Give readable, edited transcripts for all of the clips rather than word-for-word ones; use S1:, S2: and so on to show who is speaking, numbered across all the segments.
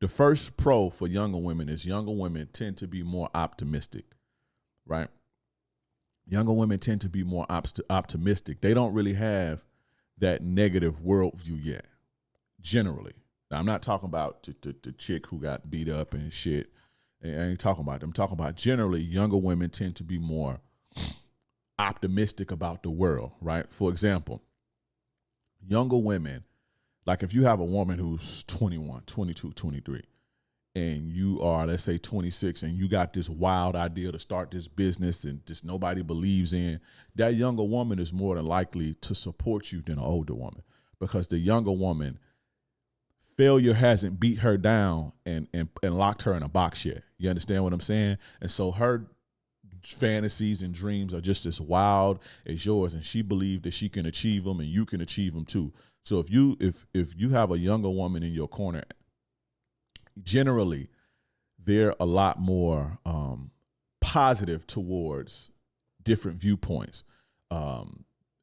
S1: The first pro for younger women is younger women tend to be more optimistic, right? Younger women tend to be more optimistic. They don't really have that negative worldview yet, generally. Now, I'm not talking about the chick who got beat up and shit. I ain't talking about them. I'm talking about generally younger women tend to be more optimistic about the world, right? For example, younger women, like if you have a woman who's 21, 22, 23, and you are, let's say, 26, and you got this wild idea to start this business and just nobody believes in, that younger woman is more than likely to support you than an older woman, because the younger woman, failure hasn't beat her down and locked her in a box yet. You understand what I'm saying? And so her fantasies and dreams are just as wild as yours, and she believes that she can achieve them and you can achieve them too. So if you have a younger woman in your corner, generally they're a lot more positive towards different viewpoints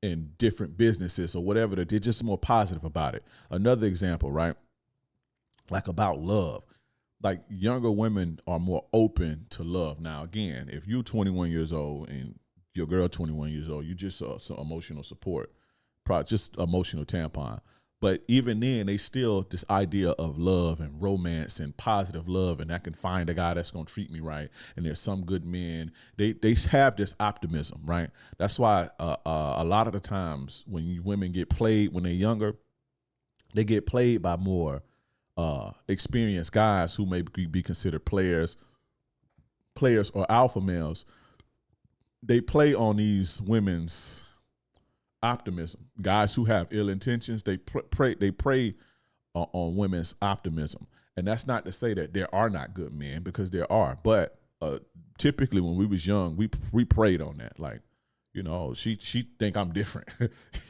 S1: in different businesses or whatever. They're just more positive about it. Another example, right? Like about love. Like younger women are more open to love. Now, again, if you're 21 years old and your girl 21 years old, you just some emotional support, just emotional tampon. But even then, they still this idea of love and romance and positive love, and I can find a guy that's gonna treat me right. And there's some good men. They have this optimism, right? That's why a lot of the times when women get played when they're younger, they get played by more experienced guys who may be considered players or alpha males. They play on these women's optimism. Guys who have ill intentions, they prey on women's optimism. And that's not to say that there are not good men, because there are. But typically when we was young, we preyed on that. Like, you know, she think I'm different. You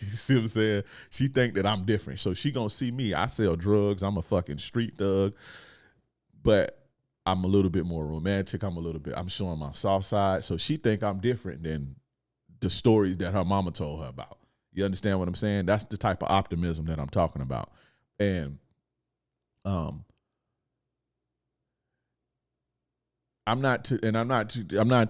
S1: see what I'm saying? She think that I'm different. So she gonna see me. I sell drugs. I'm a fucking street thug. But I'm a little bit more romantic. I'm showing my soft side. So she think I'm different than the stories that her mama told her about. You understand what I'm saying? That's the type of optimism that I'm talking about. And I'm not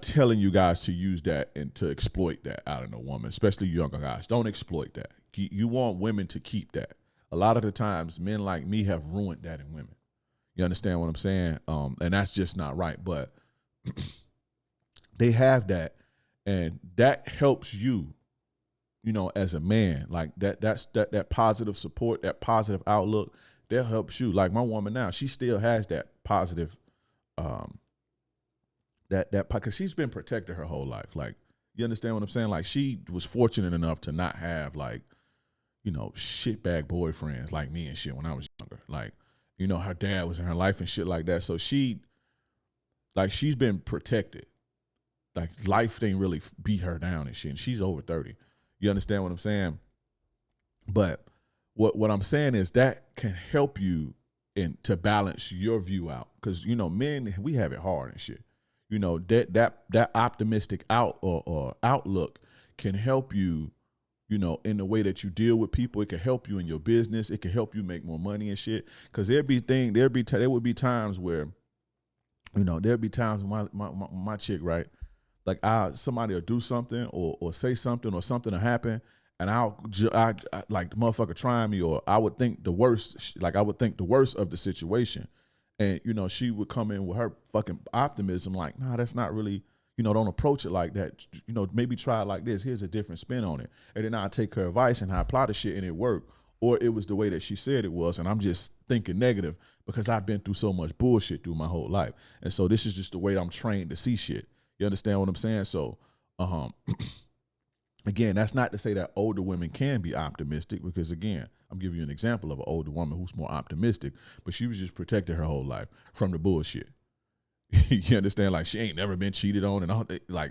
S1: telling you guys to use that and to exploit that out in a woman, especially younger guys. Don't exploit that. You want women to keep that. A lot of the times, men like me have ruined that in women. You understand what I'm saying? And that's just not right. But they have that, and that helps you, you know, as a man. Like that positive support, that positive outlook, that helps you. Like my woman now, she still has that positive that because she's been protected her whole life. Like, you understand what I'm saying? Like, she was fortunate enough to not have, like, you know, shitbag boyfriends like me and shit when I was younger. Like, you know, her dad was in her life and shit like that. So she's been protected. Like, life didn't really beat her down and shit. And she's over 30. You understand what I'm saying? But what I'm saying is that can help you to balance your view out. Because, you know, men, we have it hard and shit. You know, that optimistic outlook can help you, you know, in the way that you deal with people. It can help you in your business. It can help you make more money and shit. Because there would be times where, you know, there'd be times when my chick, right, like somebody will do something or say something or something will happen, and I like the motherfucker trying me, or I would think the worst. Like I would think the worst of the situation. And, you know, she would come in with her fucking optimism, like, nah, that's not really, you know, don't approach it like that. You know, maybe try it like this. Here's a different spin on it. And then I take her advice and I apply the shit and it worked. Or it was the way that she said it was. And I'm just thinking negative because I've been through so much bullshit through my whole life. And so this is just the way I'm trained to see shit. You understand what I'm saying? So, again, that's not to say that older women can be optimistic, because, again, I'm giving you an example of an older woman who's more optimistic, but she was just protected her whole life from the bullshit. You understand? Like, she ain't never been cheated on, and all, like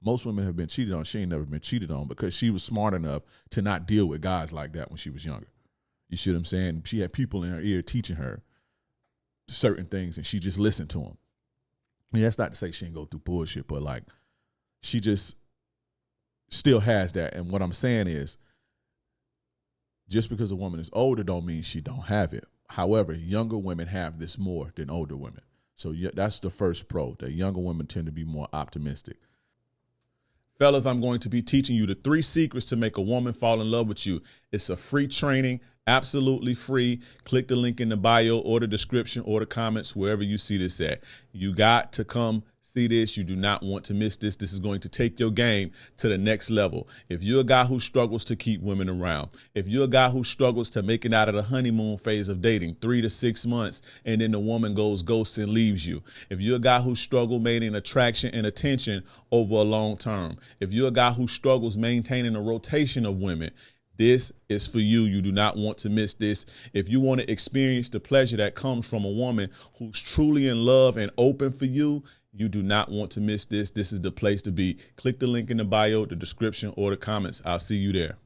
S1: most women have been cheated on. She ain't never been cheated on because she was smart enough to not deal with guys like that when she was younger. You see what I'm saying? She had people in her ear teaching her certain things, and she just listened to them. And that's not to say she ain't go through bullshit, but like, she just still has that. And what I'm saying is, just because a woman is older don't mean she don't have it. However, younger women have this more than older women. So that's the first pro, that younger women tend to be more optimistic. Fellas, I'm going to be teaching you the 3 secrets to make a woman fall in love with you. It's a free training, absolutely free. Click the link in the bio or the description or the comments, wherever you see this at. You got to come see this. You do not want to miss this. This is going to take your game to the next level. If you're a guy who struggles to keep women around, if you're a guy who struggles to make it out of the honeymoon phase of dating, 3 to 6 months, and then the woman goes ghost and leaves you. If you're a guy who struggles maintaining attraction and attention over a long term. If you're a guy who struggles maintaining a rotation of women, this is for you. You do not want to miss this. If you want to experience the pleasure that comes from a woman who's truly in love and open for you, you do not want to miss this. This is the place to be. Click the link in the bio, the description, or the comments. I'll see you there.